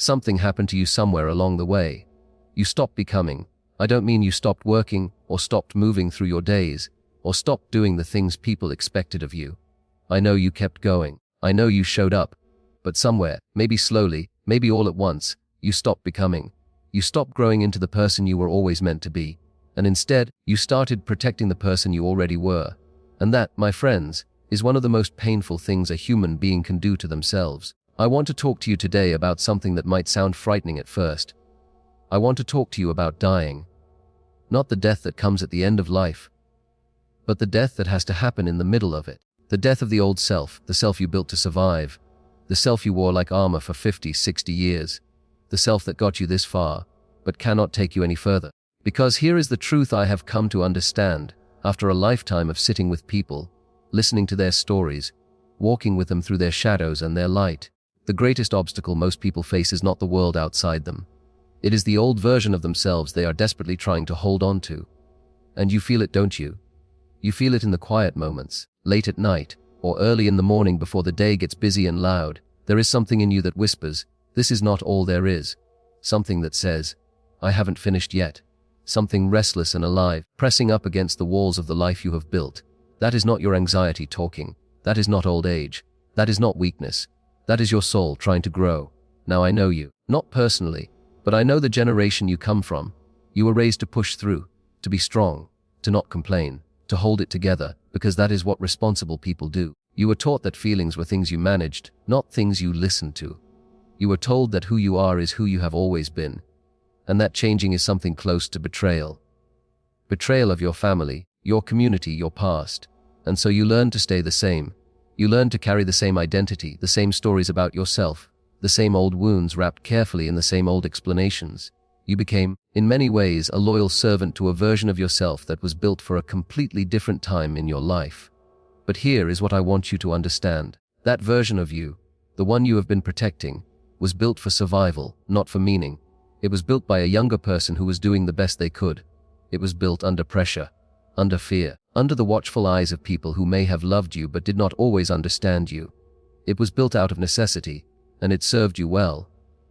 Something happened to you somewhere along the way. You stopped becoming. I don't mean you stopped working, or stopped moving through your days, or stopped doing the things people expected of you. I know you kept going. I know you showed up. But somewhere, maybe slowly, maybe all at once, you stopped becoming. You stopped growing into the person you were always meant to be. And instead, you started protecting the person you already were. And that, my friends, is one of the most painful things a human being can do to themselves. I want to talk to you today about something that might sound frightening at first. I want to talk to you about dying. Not the death that comes at the end of life, but the death that has to happen in the middle of it. The death of the old self, the self you built to survive, the self you wore like armor for 50, 60 years, the self that got you this far, but cannot take you any further. Because here is the truth I have come to understand, after a lifetime of sitting with people, listening to their stories, walking with them through their shadows and their light. The greatest obstacle most people face is not the world outside them. It is the old version of themselves they are desperately trying to hold on to. And you feel it, don't you? You feel it in the quiet moments, late at night, or early in the morning before the day gets busy and loud. There is something in you that whispers, this is not all there is. Something that says, I haven't finished yet. Something restless and alive, pressing up against the walls of the life you have built. That is not your anxiety talking. That is not old age. That is not weakness. That is your soul trying to grow. Now I know you, not personally, but I know the generation you come from. You were raised to push through, to be strong, to not complain, to hold it together, because that is what responsible people do. You were taught that feelings were things you managed, not things you listened to. You were told that who you are is who you have always been, and that changing is something close to betrayal. Betrayal of your family, your community, your past. And so you learned to stay the same. You learned to carry the same identity, the same stories about yourself, the same old wounds wrapped carefully in the same old explanations. You became, in many ways, a loyal servant to a version of yourself that was built for a completely different time in your life. But here is what I want you to understand. That version of you, the one you have been protecting, was built for survival, not for meaning. It was built by a younger person who was doing the best they could. It was built under pressure, under fear, under the watchful eyes of people who may have loved you but did not always understand you. It was built out of necessity, and it served you well.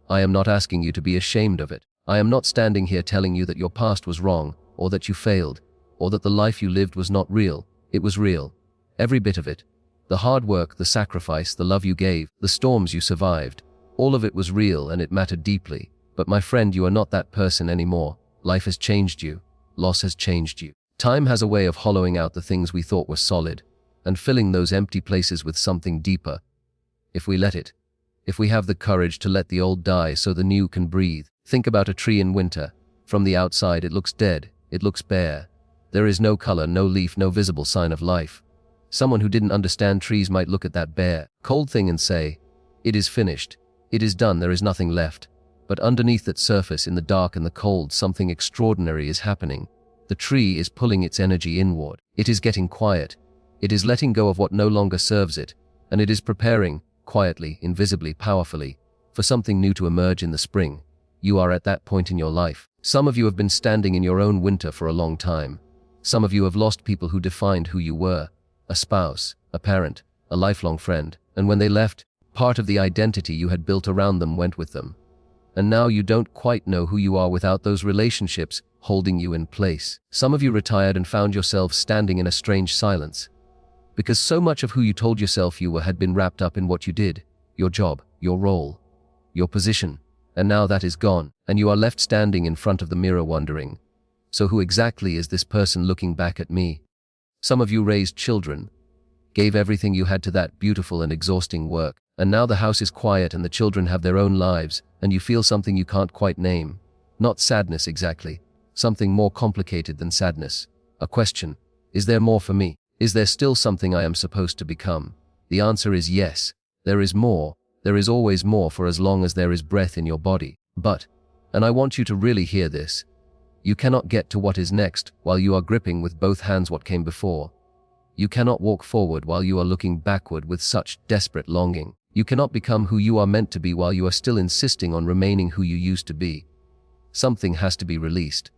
I am not asking you to be ashamed of it. I am not standing here telling you that your past was wrong, or that you failed, or that the life you lived was not real. It was real. Every bit of it. The hard work, the sacrifice, the love you gave, the storms you survived. All of it was real and it mattered deeply. But my friend, you are not that person anymore. Life has changed you. Loss has changed you. Time has a way of hollowing out the things we thought were solid, and filling those empty places with something deeper. If we let it. If we have the courage to let the old die so the new can breathe. Think about a tree in winter. From the outside it looks dead. It looks bare. There is no color, no leaf, no visible sign of life. Someone who didn't understand trees might look at that bare, cold thing and say, it is finished. It is done. There is nothing left. But underneath that surface, in the dark and the cold, something extraordinary is happening. The tree is pulling its energy inward. It is getting quiet. It is letting go of what no longer serves it, and it is preparing, quietly, invisibly, powerfully, for something new to emerge in the spring. You are at that point in your life. Some of you have been standing in your own winter for a long time. Some of you have lost people who defined who you were. A spouse, a parent, a lifelong friend, and when they left, part of the identity you had built around them went with them. And now you don't quite know who you are without those relationships holding you in place. Some of you retired and found yourselves standing in a strange silence, because so much of who you told yourself you were had been wrapped up in what you did, your job, your role, your position, and now that is gone, and you are left standing in front of the mirror wondering, so who exactly is this person looking back at me? Some of you raised children, gave everything you had to that beautiful and exhausting work, and now the house is quiet and the children have their own lives, and you feel something you can't quite name. Not sadness exactly, something more complicated than sadness. A question, is there more for me? Is there still something I am supposed to become? The answer is yes. There is more. There is always more for as long as there is breath in your body. But, and I want you to really hear this, you cannot get to what is next while you are gripping with both hands what came before. You cannot walk forward while you are looking backward with such desperate longing. You cannot become who you are meant to be while you are still insisting on remaining who you used to be. Something has to be released.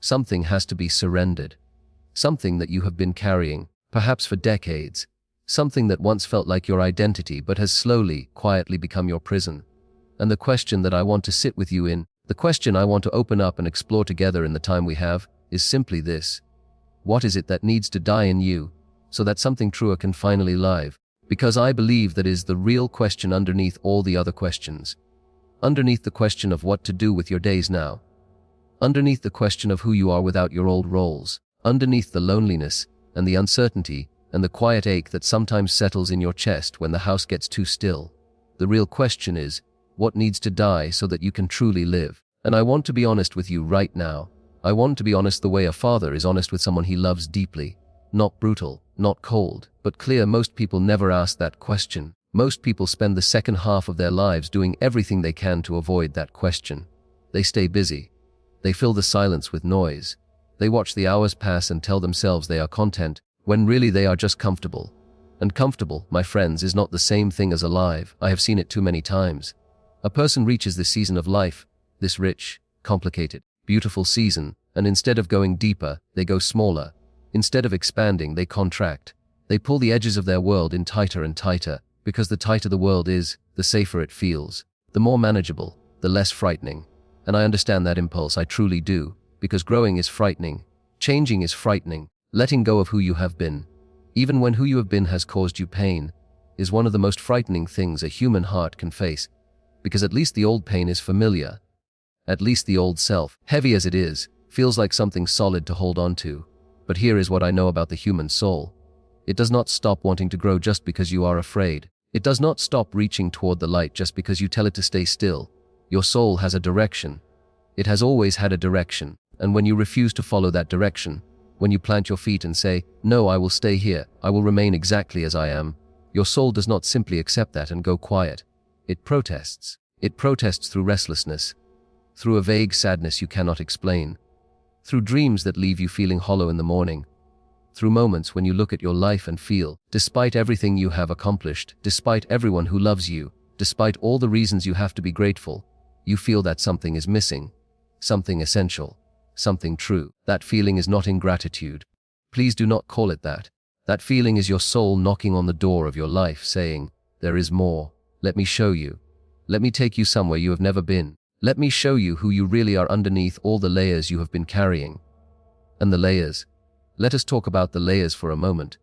Something has to be surrendered. Something that you have been carrying, perhaps for decades. Something that once felt like your identity but has slowly, quietly become your prison. And the question that I want to sit with you in, the question I want to open up and explore together in the time we have, is simply this. What is it that needs to die in you, so that something truer can finally live? Because I believe that is the real question underneath all the other questions. Underneath the question of what to do with your days now. Underneath the question of who you are without your old roles. Underneath the loneliness and the uncertainty and the quiet ache that sometimes settles in your chest when the house gets too still. The real question is, what needs to die so that you can truly live? And I want to be honest with you right now. I want to be honest the way a father is honest with someone he loves deeply. Not brutal, not cold, but clear. Most people never ask that question. Most people spend the second half of their lives doing everything they can to avoid that question. They stay busy. They fill the silence with noise. They watch the hours pass and tell themselves they are content, when really they are just comfortable. And comfortable, my friends, is not the same thing as alive. I have seen it too many times. A person reaches this season of life, this rich, complicated, beautiful season, and instead of going deeper, they go smaller. Instead of expanding, they contract. They pull the edges of their world in tighter and tighter, because the tighter the world is, the safer it feels. The more manageable, the less frightening. And I understand that impulse, I truly do, because growing is frightening. Changing is frightening. Letting go of who you have been, even when who you have been has caused you pain, is one of the most frightening things a human heart can face, because at least the old pain is familiar. At least the old self, heavy as it is, feels like something solid to hold on to. But here is what I know about the human soul. It does not stop wanting to grow just because you are afraid. It does not stop reaching toward the light just because you tell it to stay still. Your soul has a direction. It has always had a direction, and when you refuse to follow that direction, when you plant your feet and say, "No, I will stay here, I will remain exactly as I am," your soul does not simply accept that and go quiet. It protests. It protests through restlessness, through a vague sadness you cannot explain, through dreams that leave you feeling hollow in the morning, through moments when you look at your life and feel, despite everything you have accomplished, despite everyone who loves you, despite all the reasons you have to be grateful, you feel that something is missing, something essential, something true. That feeling is not ingratitude. Please do not call it that. That feeling is your soul knocking on the door of your life saying, "There is more. Let me show you. Let me take you somewhere you have never been. Let me show you who you really are underneath all the layers you have been carrying." And the layers. Let us talk about the layers for a moment.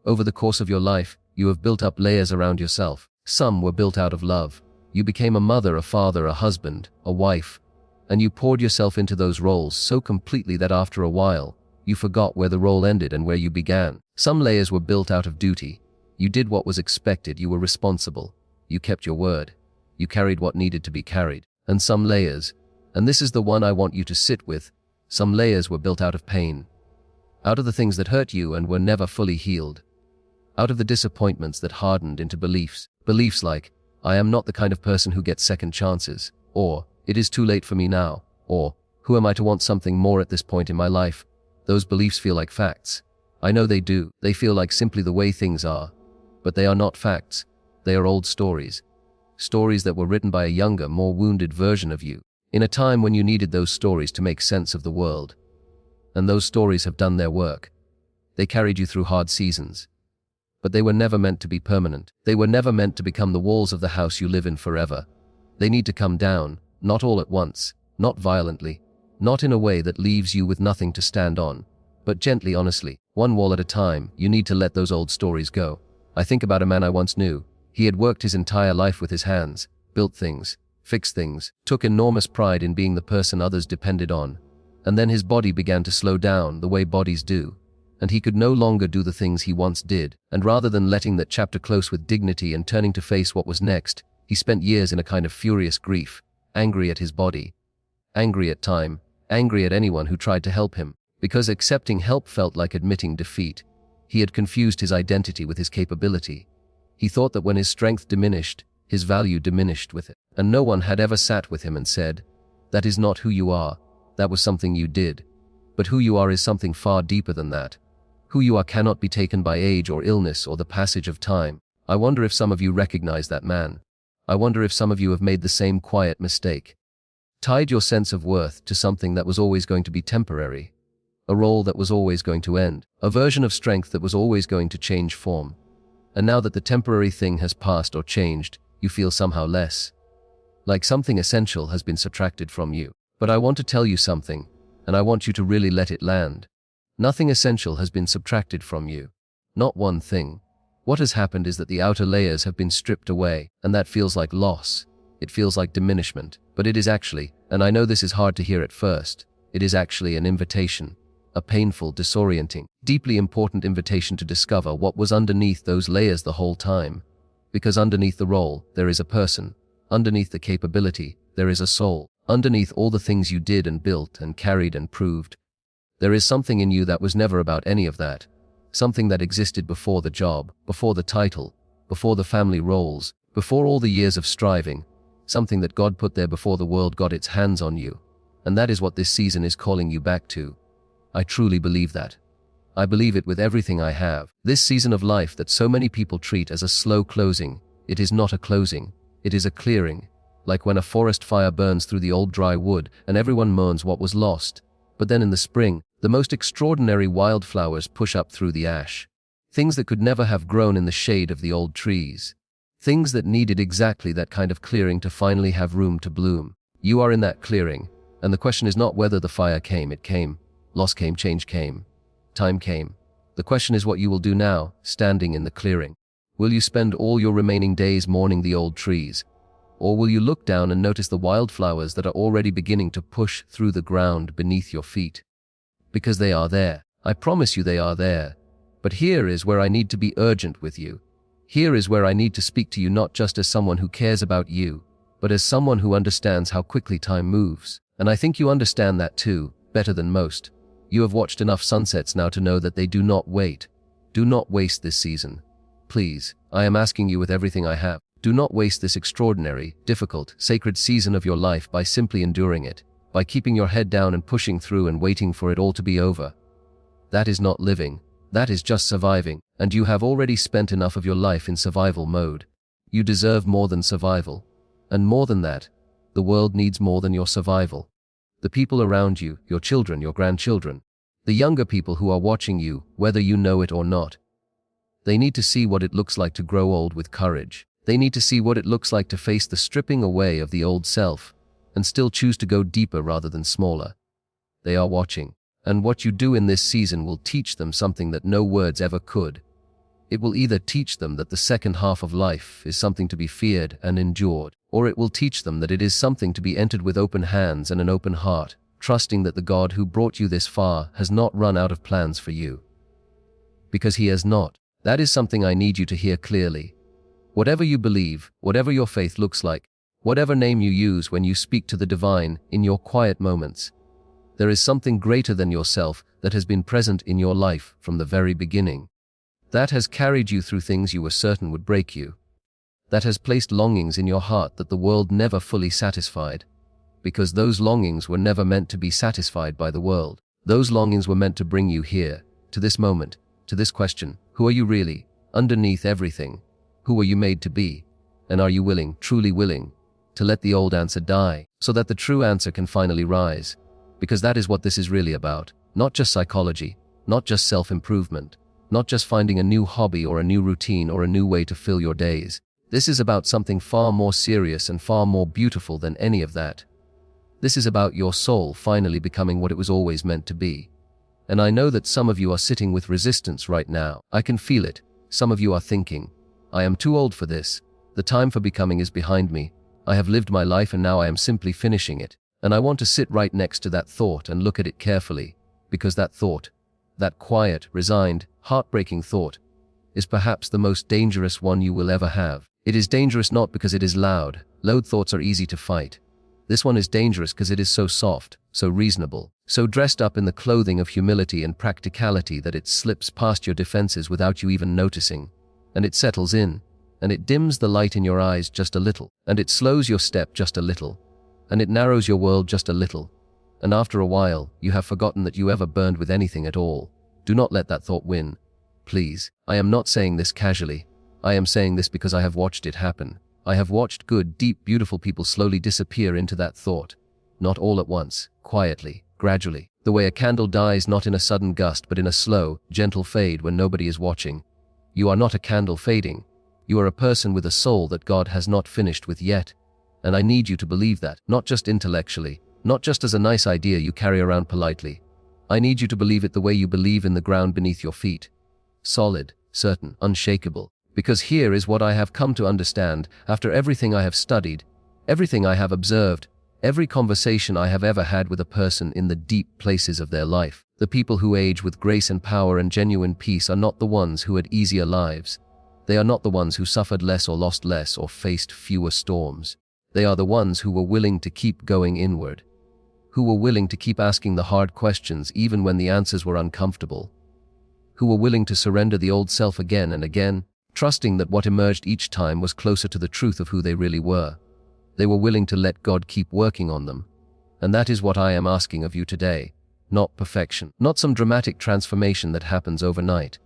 Over the course of your life, you have built up layers around yourself. Some were built out of love. You became a mother, a father, a husband, a wife, and you poured yourself into those roles so completely that after a while, you forgot where the role ended and where you began. Some layers were built out of duty. You did what was expected. You were responsible. You kept your word. You carried what needed to be carried. And some layers, and this is the one I want you to sit with, some layers were built out of pain. Out of the things that hurt you and were never fully healed. Out of the disappointments that hardened into beliefs. Beliefs like, "I am not the kind of person who gets second chances," or "It is too late for me now," or "Who am I to want something more at this point in my life?" Those beliefs feel like facts. I know they do. They feel like simply the way things are. But they are not facts. They are old stories. Stories that were written by a younger, more wounded version of you, in a time when you needed those stories to make sense of the world. And those stories have done their work. They carried you through hard seasons. But they were never meant to be permanent. They were never meant to become the walls of the house you live in forever. They need to come down, not all at once, not violently, not in a way that leaves you with nothing to stand on, but gently, honestly, one wall at a time. You need to let those old stories go. I think about a man I once knew. He had worked his entire life with his hands, built things, fixed things, took enormous pride in being the person others depended on. And then his body began to slow down the way bodies do, and he could no longer do the things he once did. And rather than letting that chapter close with dignity and turning to face what was next, he spent years in a kind of furious grief, angry at his body, angry at time, angry at anyone who tried to help him, because accepting help felt like admitting defeat. He had confused his identity with his capability. He thought that when his strength diminished, his value diminished with it. And no one had ever sat with him and said, "That is not who you are. That was something you did. But who you are is something far deeper than that. Who you are cannot be taken by age or illness or the passage of time." I wonder if some of you recognize that man. I wonder if some of you have made the same quiet mistake. Tied your sense of worth to something that was always going to be temporary. A role that was always going to end. A version of strength that was always going to change form. And now that the temporary thing has passed or changed, you feel somehow less. like something essential has been subtracted from you. But I want to tell you something, and I want you to really let it land. Nothing essential has been subtracted from you. Not one thing. What has happened is that the outer layers have been stripped away, and that feels like loss. It feels like diminishment, but it is actually, and I know this is hard to hear at first, it is actually an invitation. A painful, disorienting, deeply important invitation to discover what was underneath those layers the whole time. Because underneath the role, there is a person. Underneath the capability, there is a soul. Underneath all the things you did and built and carried and proved, there is something in you that was never about any of that. Something that existed before the job, before the title, before the family roles, before all the years of striving. Something that God put there before the world got its hands on you. And that is what this season is calling you back to. I truly believe that. I believe it with everything I have. This season of life that so many people treat as a slow closing, it is not a closing, it is a clearing. Like when a forest fire burns through the old dry wood and everyone mourns what was lost. But then in the spring, the most extraordinary wildflowers push up through the ash. Things that could never have grown in the shade of the old trees. Things that needed exactly that kind of clearing to finally have room to bloom. You are in that clearing, and the question is not whether the fire came, it came. Loss came, change came. Time came. The question is what you will do now, standing in the clearing. Will you spend all your remaining days mourning the old trees? Or will you look down and notice the wildflowers that are already beginning to push through the ground beneath your feet? Because they are there. I promise you they are there. But here is where I need to be urgent with you. Here is where I need to speak to you not just as someone who cares about you, but as someone who understands how quickly time moves. And I think you understand that too, better than most. You have watched enough sunsets now to know that they do not wait. Do not waste this season. Please, I am asking you with everything I have. Do not waste this extraordinary, difficult, sacred season of your life by simply enduring it, by keeping your head down and pushing through and waiting for it all to be over. That is not living. That is just surviving, and you have already spent enough of your life in survival mode. You deserve more than survival. And more than that, the world needs more than your survival. The people around you, your children, your grandchildren, the younger people who are watching you, whether you know it or not. They need to see what it looks like to grow old with courage. They need to see what it looks like to face the stripping away of the old self, and still choose to go deeper rather than smaller. They are watching, and what you do in this season will teach them something that no words ever could. It will either teach them that the second half of life is something to be feared and endured, or it will teach them that it is something to be entered with open hands and an open heart, trusting that the God who brought you this far has not run out of plans for you. Because He has not. That is something I need you to hear clearly. Whatever you believe, whatever your faith looks like, whatever name you use when you speak to the divine in your quiet moments, there is something greater than yourself that has been present in your life from the very beginning. That has carried you through things you were certain would break you. That has placed longings in your heart that the world never fully satisfied. Because those longings were never meant to be satisfied by the world. Those longings were meant to bring you here, to this moment, to this question: who are you really, underneath everything? Who are you made to be? And are you willing, truly willing, to let the old answer die, so that the true answer can finally rise? Because that is what this is really about. Not just psychology, not just self-improvement, not just finding a new hobby or a new routine or a new way to fill your days. This is about something far more serious and far more beautiful than any of that. This is about your soul finally becoming what it was always meant to be. And I know that some of you are sitting with resistance right now. I can feel it. Some of you are thinking, I am too old for this. The time for becoming is behind me. I have lived my life and now I am simply finishing it. And I want to sit right next to that thought and look at it carefully, because that thought, that quiet, resigned, heartbreaking thought, is perhaps the most dangerous one you will ever have. It is dangerous not because it is loud. Loud thoughts are easy to fight. This one is dangerous because it is so soft, so reasonable, so dressed up in the clothing of humility and practicality that it slips past your defenses without you even noticing. And it settles in, and it dims the light in your eyes just a little, and it slows your step just a little, and it narrows your world just a little. And after a while, you have forgotten that you ever burned with anything at all. Do not let that thought win. Please, I am not saying this casually. I am saying this because I have watched it happen. I have watched good, deep, beautiful people slowly disappear into that thought. Not all at once, quietly, gradually. The way a candle dies not in a sudden gust but in a slow, gentle fade when nobody is watching. You are not a candle fading. You are a person with a soul that God has not finished with yet. And I need you to believe that, not just intellectually, not just as a nice idea you carry around politely. I need you to believe it the way you believe in the ground beneath your feet. Solid, certain, unshakable. Because here is what I have come to understand after everything I have studied, everything I have observed, every conversation I have ever had with a person in the deep places of their life. The people who age with grace and power and genuine peace are not the ones who had easier lives. They are not the ones who suffered less or lost less or faced fewer storms. They are the ones who were willing to keep going inward, who were willing to keep asking the hard questions even when the answers were uncomfortable, who were willing to surrender the old self again and again, trusting that what emerged each time was closer to the truth of who they really were. They were willing to let God keep working on them. And that is what I am asking of you today. Not perfection, not some dramatic transformation that happens overnight.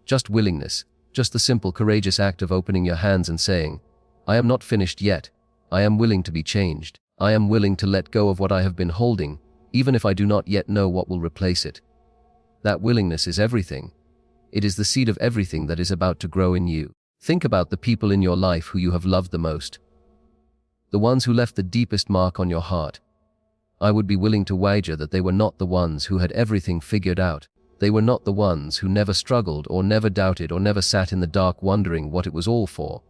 Just willingness, just the simple, courageous act of opening your hands and saying, I am not finished yet. I am willing to be changed. I am willing to let go of what I have been holding, even if I do not yet know what will replace it. That willingness is everything. It is the seed of everything that is about to grow in you. Think about the people in your life who you have loved the most. The ones who left the deepest mark on your heart. I would be willing to wager that they were not the ones who had everything figured out. They were not the ones who never struggled or never doubted or never sat in the dark wondering what it was all for.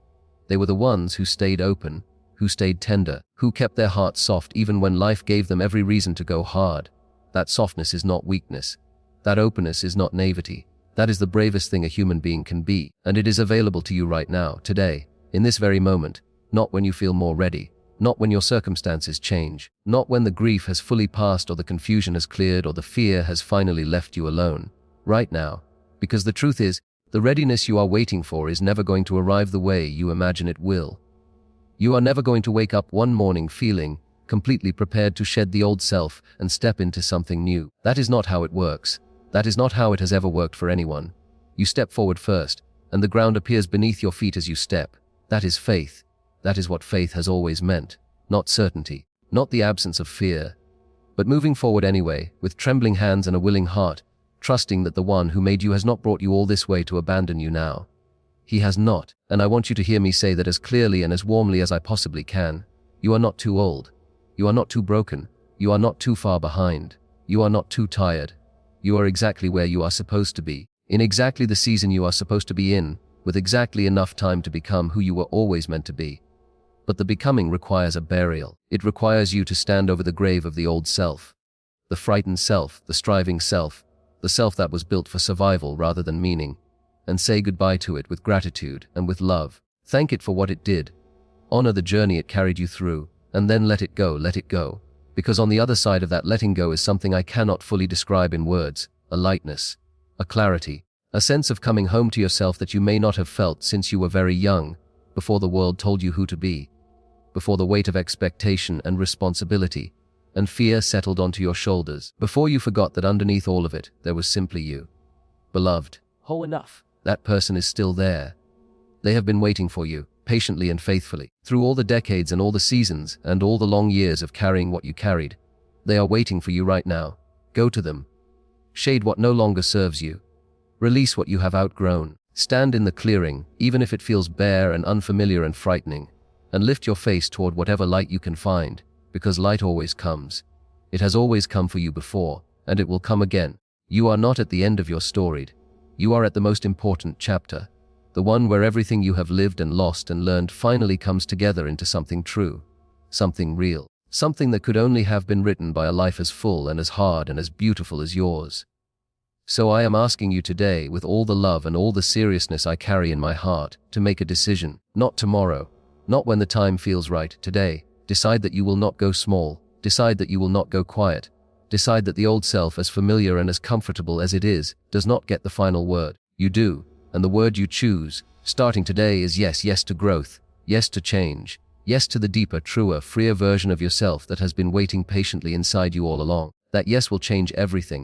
They were the ones who stayed open, who stayed tender, who kept their hearts soft even when life gave them every reason to go hard. That softness is not weakness. That openness is not naivety. That is the bravest thing a human being can be, and it is available to you right now, today, in this very moment, not when you feel more ready, not when your circumstances change, not when the grief has fully passed or the confusion has cleared or the fear has finally left you alone. Right now, because the truth is, the readiness you are waiting for is never going to arrive the way you imagine it will. You are never going to wake up one morning feeling completely prepared to shed the old self and step into something new. That is not how it works. That is not how it has ever worked for anyone. You step forward first, and the ground appears beneath your feet as you step. That is faith. That is what faith has always meant. Not certainty, not the absence of fear, but moving forward anyway, with trembling hands and a willing heart, trusting that the one who made you has not brought you all this way to abandon you now. He has not, and I want you to hear me say that as clearly and as warmly as I possibly can. You are not too old. You are not too broken. You are not too far behind. You are not too tired. You are exactly where you are supposed to be, in exactly the season you are supposed to be in, with exactly enough time to become who you were always meant to be. But the becoming requires a burial. It requires you to stand over the grave of the old self. The frightened self, the striving self, the self that was built for survival rather than meaning, and say goodbye to it with gratitude and with love. Thank it for what it did. Honor the journey it carried you through, and then let it go, let it go. Because on the other side of that letting go is something I cannot fully describe in words, a lightness, a clarity, a sense of coming home to yourself that you may not have felt since you were very young, before the world told you who to be, before the weight of expectation and responsibility and fear settled onto your shoulders, before you forgot that underneath all of it, there was simply you. Beloved, whole enough. That person is still there. They have been waiting for you, patiently and faithfully, through all the decades and all the seasons and all the long years of carrying what you carried. They are waiting for you right now. Go to them. Shade what no longer serves you. Release what you have outgrown. Stand in the clearing, even if it feels bare and unfamiliar and frightening, and lift your face toward whatever light you can find, because light always comes. It has always come for you before, and it will come again. You are not at the end of your story. You are at the most important chapter, the one where everything you have lived and lost and learned finally comes together into something true, something real, something that could only have been written by a life as full and as hard and as beautiful as yours. So I am asking you today, with all the love and all the seriousness I carry in my heart, to make a decision, not tomorrow, not when the time feels right, today. Decide that you will not go small, decide that you will not go quiet, decide that the old self, as familiar and as comfortable as it is, does not get the final word. You do, and the word you choose, starting today, is yes, yes to growth, yes to change, yes to the deeper, truer, freer version of yourself that has been waiting patiently inside you all along. That yes will change everything,